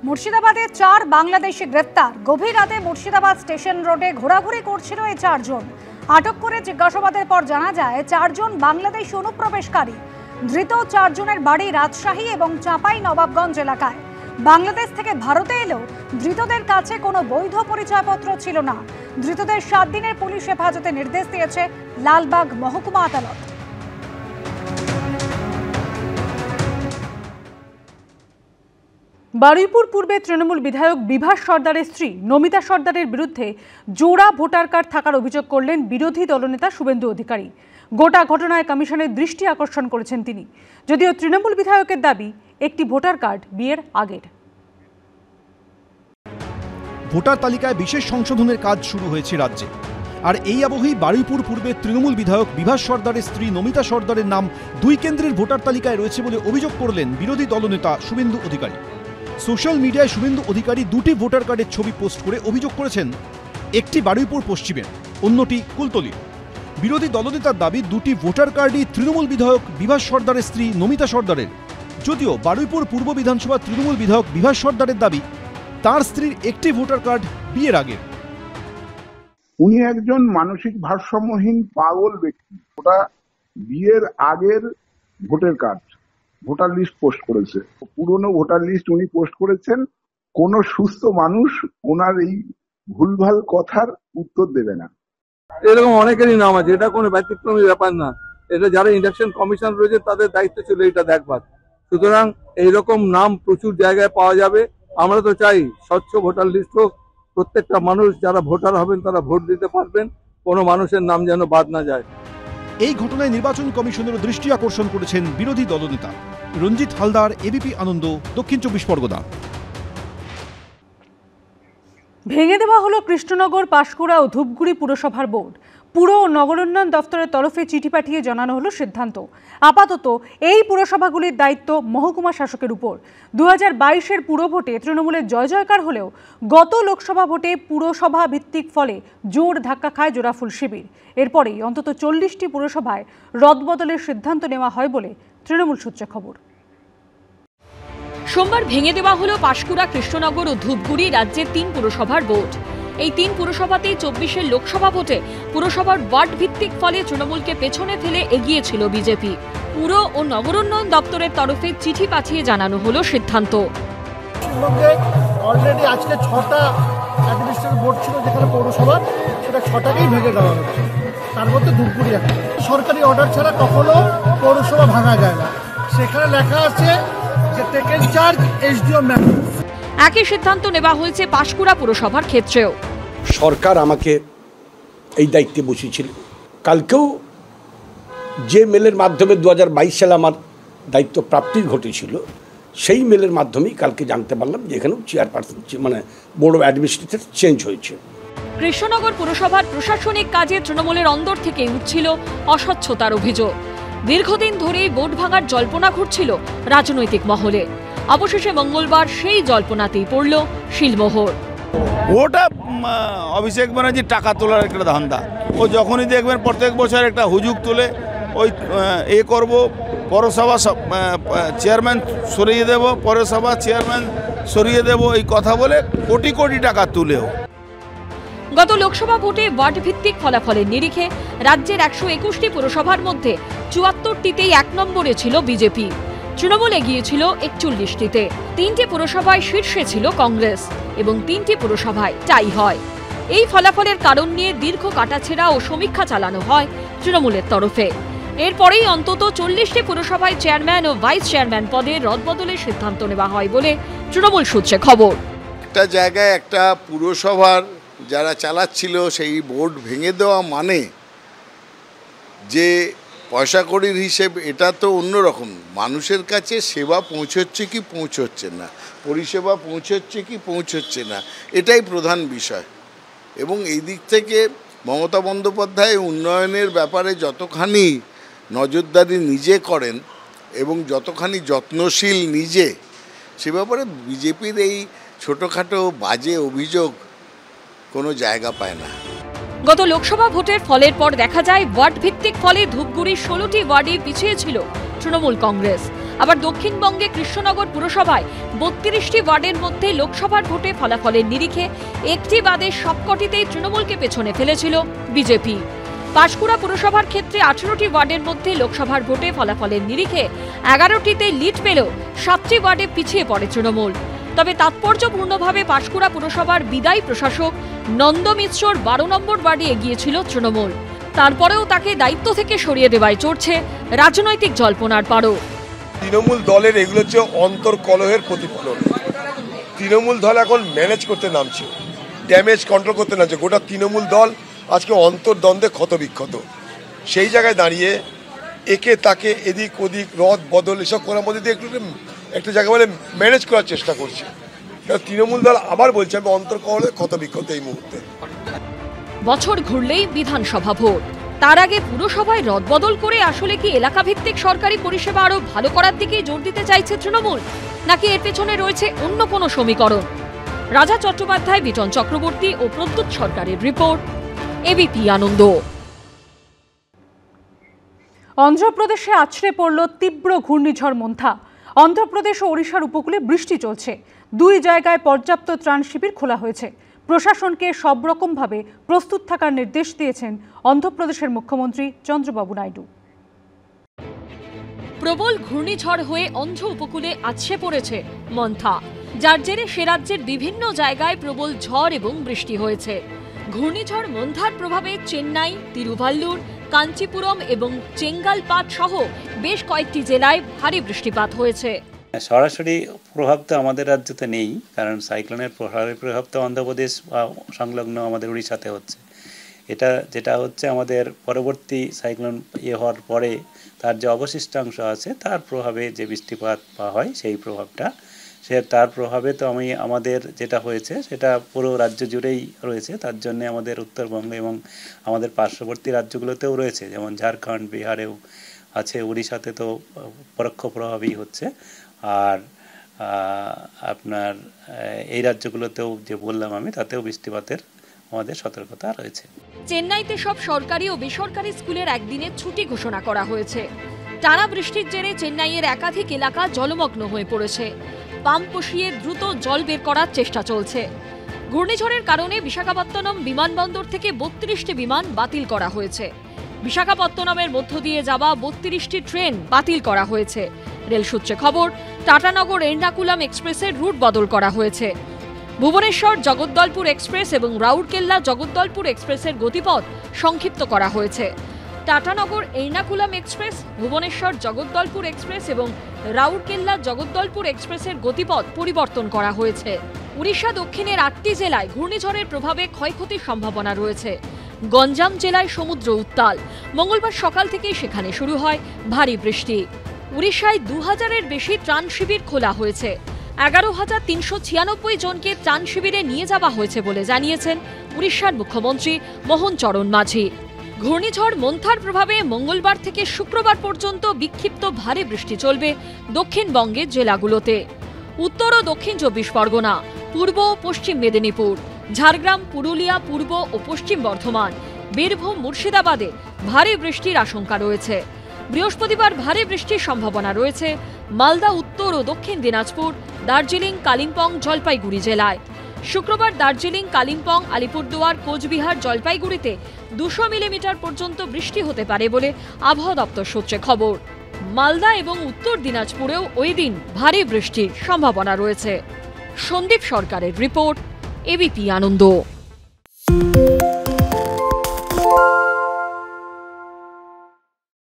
মুর্শিদাবাদে 4 বাংলাদেশি গ্রেফতার। গভীর রাতে মুর্শিদাবাদ স্টেশন রোডে ঘোরাঘুরি করছিল এই 4 জন। আটক করে জিজ্ঞাসাবাদের পর জানা যায় 4 জন বাংলাদেশি অনুপ্রবেশকারী। ধৃত 4 জনের বাড়ি রাজশাহী এবং চাঁপাই নবাবগঞ্জ এলাকায়। বাংলাদেশ থেকে ভারতে এলেও ধৃতদের কাছে কোনো বৈধ পরিচয়পত্র ছিল না। ধৃতদের 7 দিনের পুলিশ হেফাজতে নির্দেশ দিয়েছে লালবাগ মহকুমা আদালত। বারুইপুর পূর্বে তৃণমূল বিধায়ক বিভাস সর্দারের স্ত্রী নমিতা সর্দারের বিরুদ্ধে জোড়া ভোটার কার্ড থাকার অভিযোগ করলেন বিরোধী দলনেতা শুভেন্দু অধিকারী। গোটা ঘটনায় কমিশনের দৃষ্টি আকর্ষণ করেছেন তিনি। যদিও তৃণমূল বিধায়কের দাবি একটি ভোটার কার্ড বিয়ের আগের। ভোটার তালিকায় বিশেষ সংশোধনের কাজ শুরু হয়েছে রাজ্যে। আর এই আবহেই বারুইপুর পূর্বে তৃণমূল বিধায়ক বিভাস সর্দারের স্ত্রী নমিতা সর্দারের নাম 2 কেন্দ্রের ভোটার তালিকায় রয়েছে বলে অভিযোগ করলেন বিরোধী দলনেতা শুভেন্দু অধিকারী। সোশ্যাল মিডিয়ায় শুভেন্দু অধিকারী 2টি ভোটার কার্ডের ছবি পোস্ট করে অভিযোগ করেছেন, একটি বারুইপুর পশ্চিমের, অন্যটি কুলতলির। বিরোধী দলনেতার দাবি 2টি ভোটার কার্ডই তৃণমূল বিধায়ক বিভাস সর্দারের স্ত্রী নমিতা সর্দারের। যদিও বারুইপুর পূর্ব বিধানসভা তৃণমূল বিধায়ক বিভাস সর্দারের দাবি তার স্ত্রীর একটি ভোটার কার্ড বিয়ের আগের। উনি একজন মানসিক ভারসাম্যহীন পাগল ব্যক্তি। ওটা বিয়ের আগের voter card, voter list post করেছে। পুরনো ভোটার লিস্ট উনি পোস্ট করেছেন। কোন সুস্থ মানুষ ওনার এই ভুলভাল কথার উত্তর দেবে না। এরকম অনেকেরই নাম আছে, এটা কোনো ব্যতিক্রমী ব্যাপার না। এটা যারা ইলেকশন কমিশন রয়েছে তাদের দায়িত্ব ছিল এটা দেখবার। সুতরাং এইরকম নাম প্রচুর জায়গায় পাওয়া যাবে। আমরা তো চাই স্বচ্ছ ভোটার লিস্ট হোক, প্রত্যেকটা মানুষ যারা ভোটার হবেন তারা ভোট দিতে পারবেন, কোনো মানুষের নাম যেন বাদ না যায়। এই ঘটনায় নির্বাচন কমিশনের দৃষ্টি আকর্ষণ করেছেন বিরোধী দলনেতা রঞ্জিত হালদার, এবিপি আনন্দ, দক্ষিণ 24 পরগনা। ভেঙে দেওয়া হলো কৃষ্ণনগর, পাঁশকুড়া ও ধূপগুড়ি পুরসভার বোর্ড। পুর ও নগরোন্নয়ন দফতরের তরফে চিঠি পাঠিয়ে জানানো হলো সিদ্ধান্ত। আপাতত এই পুরসভাগুলির দায়িত্ব মহকুমা শাসকের উপর। 2022-এর পুর ভোটে তৃণমূলের জয় জয়কার হলেও গত লোকসভা ভোটে পুরসভা ভিত্তিক ফলে জোর ধাক্কা খায় জোড়াফুল শিবির। এরপরেই অন্তত 40টি পুরসভায় রদবদলের সিদ্ধান্ত নেওয়া হয় বলে তৃণমূল সূত্রে খবর। সোমবার ভেঙে দেওয়া হলো পাঁশকুড়া, কৃষ্ণনগর ও ধূপগুড়ি রাজ্যের 3 পুরসভার বোর্ড। এই 3 পুরসভাতেই 24-এর লোকসভা ভোটে পুরসভার ওয়ার্ড ভিত্তিক ফলে তৃণমূলকে পেছনে ফেলে এগিয়েছিল বিজেপি। পুর ও নগরোন্নয়ন দপ্তরের তরফে চিঠি পাঠিয়ে জানানো হলো সিদ্ধান্ত। অলরেডি আজকে 6টা অ্যাডমিনিস্ট্রেটিভ বোর্ড ছিল যেখানে পৌরসভা, সেটা 6টাকেই ভেঙে দেওয়া হচ্ছে। তার মধ্যে ধূপগুড়ি একটা। সরকারি অর্ডার ছাড়া কখনো পৌরসভা ভাঙা যায় না। সেখানে লেখা আছে যে টেকেন চার্জ এসডিও ম্যাম। একই সিদ্ধান্ত নেওয়া হয়েছে পাঁশকুড়া পুরসভার ক্ষেত্রেও। সরকার আমাকে এই দায়িত্বে বসিয়েছিল। কালকেও যে মেলের মাধ্যমে 2022 সালে আমার দায়িত্ব প্রাপ্তি ঘটেছিল, সেই মেলের মাধ্যমেই কালকে জানতে পারলাম যে এখানেও চেয়ারপারসন মানে বোর্ড অফ অ্যাডমিনিস্ট্রেটর চেঞ্জ হয়েছে। কৃষ্ণনগর পুরসভার প্রশাসনিক কাজে তৃণমূলের অন্দর থেকে উঠছিল অস্বচ্ছতার অভিযোগ। দীর্ঘদিন ধরেই বোর্ড ভাঙার জল্পনা ঘুরছিল রাজনৈতিক মহলে। অবশেষে মঙ্গলবার সেই জল্পনাতেই পড়ল শিলমোহর। ওটা অভিষেক ব্যানার্জির টাকা তোলার একটা ধান্দা। ও যখনই দেখবেন প্রত্যেক বছর একটা হুজুগ তুলে ওই করব, পৌরসভা চেয়ারম্যান সরিয়ে দেব, পৌরসভা চেয়ারম্যান সরিয়ে দেব, এই কথা বলে কোটি কোটি টাকা তুলেও। গত লোকসভা ভোটে ওয়ার্ড ভিত্তিক ফলাফলের নিরিখে রাজ্যের 121টি পুরসভার মধ্যে 74টিতেই 1 নম্বরে ছিল বিজেপি। তৃণমূল এগিয়েছিল 41টিতে। 3টি পুরসভায় শীর্ষে ছিল কংগ্রেস এবং 3টি পুরসভায় টাই হয়। এই ফলাফলের কারণ নিয়ে দীর্ঘ কাটাছেঁড়া ও সমীক্ষা চালানো হয় তৃণমূলের তরফে। এরপরেই অন্তত 40টি পুরসভায় চেয়ারম্যান ও ভাইস চেয়ারম্যান পদে রদবদলের সিদ্ধান্ত নেওয়া হয় বলে তৃণমূল সূত্রে খবর। একটা জায়গায় একটা পুরসভার যারা চালাচ্ছিল সেই বোর্ড ভেঙে দেওয়া মানে যে পয়সা কড়ির হিসেব, এটা তো অন্যরকম। মানুষের কাছে সেবা পৌঁছচ্ছে কি পৌঁছচ্ছে না, পরিষেবা পৌঁছচ্ছে কি পৌঁছচ্ছে না, এটাই প্রধান বিষয়। এবং এই দিক থেকে মমতা বন্দ্যোপাধ্যায় উন্নয়নের ব্যাপারে যতখানি নজরদারি নিজে করেন এবং যতখানি যত্নশীল নিজে, সে ব্যাপারে বিজেপির এই ছোটোখাটো বাজে অভিযোগ কোনো জায়গা পায় না। গত লোকসভা ভোটের ফলের পর দেখা যায় ওয়ার্ড ভিত্তিক ফলে ধূপগুড়ির 16টি ওয়ার্ডে পিছিয়ে ছিল তৃণমূল কংগ্রেস। আবার দক্ষিণবঙ্গে কৃষ্ণনগর পুরসভায় 32টি ওয়ার্ডের মধ্যে লোকসভার ভোটে ফলাফলের নিরিখে একটি বাদে সবকটিতেই তৃণমূলকে পেছনে ফেলেছিল বিজেপি। পাঁশকুড়া পুরসভার ক্ষেত্রে 18টি ওয়ার্ডের মধ্যে লোকসভার ভোটে ফলাফলের নিরিখে 11টিতে লিড পেলেও 7টি ওয়ার্ডে পিছিয়ে পড়ে তৃণমূল। তবে তাৎপর্যপূর্ণভাবে পাঁশকুড়া পুরসভার বিদায়ী প্রশাসক নন্দ মিশ্রর 12 নম্বর ওয়ার্ডে এগিয়েছিল তৃণমূল। তারপরেও তাকে দায়িত্ব থেকে সরিয়ে দেওয়ায় চড়ছে রাজনৈতিক জল্পনার পারও। তৃণমূল দলের এগুলো হচ্ছে অন্তর্কলহের প্রতিফলন। তৃণমূল দল এখন ম্যানেজ করতে নামছে, ড্যামেজ কন্ট্রোল করতে নামছে। গোটা তৃণমূল দল আজকে অন্তর্দ্বন্দ্বে ক্ষতবিক্ষত। সেই জায়গায় দাঁড়িয়ে একে তাকে এদিক ওদিক রদ বদল এসব করার মধ্যে দিয়ে একটা জায়গা বলে ম্যানেজ করার চেষ্টা করছে। তৃণমূল দল আবার বলছে আমি অন্তর্কলহে ক্ষতবিক্ষত এই মুহূর্তে। বছর ঘুরলেই বিধানসভা ভোট, তার আগে পুরসভায় রদবদল করে আসলে কি এলাকাভিত্তিক সরকারি পরিষেবা আরো ভালো করার দিকে জোর দিতে চাইছে তৃণমূল, নাকি এর পেছনে রয়েছে অন্য কোনো সমীকরণ? রাজা চট্টোপাধ্যায়, বিটন চক্রবর্তী ও প্রদ্যুৎ সরকারের রিপোর্ট, এবিপি আনন্দ। অন্ধ্রপ্রদেশে আছড়ে পড়ল তীব্র ঘূর্ণিঝড় মন্থা। অন্ধ্রপ্রদেশ ও ওড়িশার উপকূলে বৃষ্টি চলছে। 2 জায়গায় পর্যাপ্ত ত্রাণ শিবির খোলা হয়েছে। প্রশাসনকে সব রকমভাবে প্রস্তুত থাকার নির্দেশ দিয়েছেন অন্ধ্রপ্রদেশের মুখ্যমন্ত্রী চন্দ্রবাবু নাইডু। প্রবল ঘূর্ণিঝড় হয়ে অন্ধ্র উপকূলে আছড়ে পড়েছে মন্থা, যার জেরে সে রাজ্যের বিভিন্ন জায়গায় প্রবল ঝড় এবং বৃষ্টি হয়েছে। ঘূর্ণিঝড় মন্থার প্রভাবে চেন্নাই, তিরুভাল্লুর, কাঞ্চিপুরম এবং চেঙ্গালপাট সহ বেশ কয়েকটি জেলায় ভারী বৃষ্টিপাত হয়েছে। সরাসরি প্রভাব তো আমাদের রাজ্যতে নেই, কারণ সাইক্লোনের প্রভাব তো অন্ধ্রপ্রদেশ বা সংলগ্ন আমাদের উড়িষ্যাতে হচ্ছে। এটা যেটা হচ্ছে আমাদের পরবর্তী সাইক্লোন হওয়ার পরে তার যে অবশিষ্টাংশ আছে তার প্রভাবে যে বৃষ্টিপাত হয় সেই প্রভাবটা, তার প্রভাবে তো আমাদের যেটা হয়েছে সেটা পুরো রাজ্য জুড়েই রয়েছে। তার জন্য আমাদের উত্তরবঙ্গ এবং আমাদের পার্শ্ববর্তী রাজ্যগুলোতেও রয়েছে, যেমন ঝাড়খণ্ড, বিহারেও আছে, উড়িষ্যাতে তো পরোক্ষ প্রভাবই হচ্ছে। আর আপনার এই রাজ্যগুলোতেও যে বললাম আমি, তাতেও বৃষ্টিপাতের আমাদের সতর্কতা রয়েছে। চেন্নাইতে সব সরকারি ও বেসরকারি স্কুলের একদিনের ছুটি ঘোষণা করা হয়েছে। টানা বৃষ্টির জেরে চেন্নাইয়ের একাধিক এলাকা জলমগ্ন হয়ে পড়েছে। পাম্প বসিয়ে দ্রুত জল বের করার চেষ্টা চলছে। ঘূর্ণিঝড়ের কারণে বিশাখাপত্তনম বিমানবন্দর থেকে 32টি বিমান বাতিল করা হয়েছে। বিশাখাপত্তনমের মধ্য দিয়ে যাওয়া 32টি ট্রেন বাতিল করা হয়েছে। রেল সূত্রে খবর, টাটানগর এর্নাকুলাম এক্সপ্রেসের রুট বদল করা হয়েছে। ভুবনেশ্বর জগদ্দলপুর এক্সপ্রেস এবং রাউরকেল্লা জগদ্দলপুর এক্সপ্রেসের গতিপথ সংক্ষিপ্ত করা হয়েছে। টাটানগর এর্নাকুলাম এক্সপ্রেস, ভুবনেশ্বর জগদ্দলপুর এক্সপ্রেস এবং রাউরকেল্লা জগদ্দলপুর এক্সপ্রেসের গতিপথ পরিবর্তন করা হয়েছে। উড়িষ্যা দক্ষিণের 8টি জেলায় ঘূর্ণিঝড়ের প্রভাবে ক্ষয়ক্ষতির সম্ভাবনা রয়েছে। গঞ্জাম জেলায় সমুদ্র উত্তাল। মঙ্গলবার সকাল থেকেই সেখানে শুরু হয় ভারী বৃষ্টি। উড়িষ্যায় 2000-এর বেশি ত্রাণ শিবির খোলা হয়েছে। 11,396 জনকে ত্রাণ শিবিরে নিয়ে যাওয়া হয়েছে বলে জানিয়েছেন উড়িষ্যার মুখ্যমন্ত্রী মোহন চরণ মাঝি। ঘূর্ণিঝড় মন্থার প্রভাবে মঙ্গলবার থেকে শুক্রবার পর্যন্ত বিক্ষিপ্ত ভারী বৃষ্টি চলবে দক্ষিণবঙ্গের জেলাগুলোতে। উত্তর ও দক্ষিণ 24 পরগনা, পূর্ব ও পশ্চিম মেদিনীপুর, ঝাড়গ্রাম, পুরুলিয়া, পূর্ব ও পশ্চিম বর্ধমান, বীরভূম, মুর্শিদাবাদে ভারী বৃষ্টির আশঙ্কা রয়েছে। বৃহস্পতিবার ভারী বৃষ্টির সম্ভাবনা রয়েছে মালদা, উত্তর ও দক্ষিণ দিনাজপুর, দার্জিলিং, কালিম্পং, জলপাইগুড়ি জেলায়। শুক্রবার দার্জিলিং, কালিম্পং, আলিপুরদুয়ার, কোচবিহার, জলপাইগুড়িতে 200 মিলিমিটার পর্যন্ত বৃষ্টি হতে পারে বলে আবহাওয়া দপ্তর সূত্রে খবর। মালদা এবং উত্তর দিনাজপুরেও ওই দিন ভারী বৃষ্টির সম্ভাবনা রয়েছে। সন্দীপ সরকারের রিপোর্ট, এবিপি আনন্দ।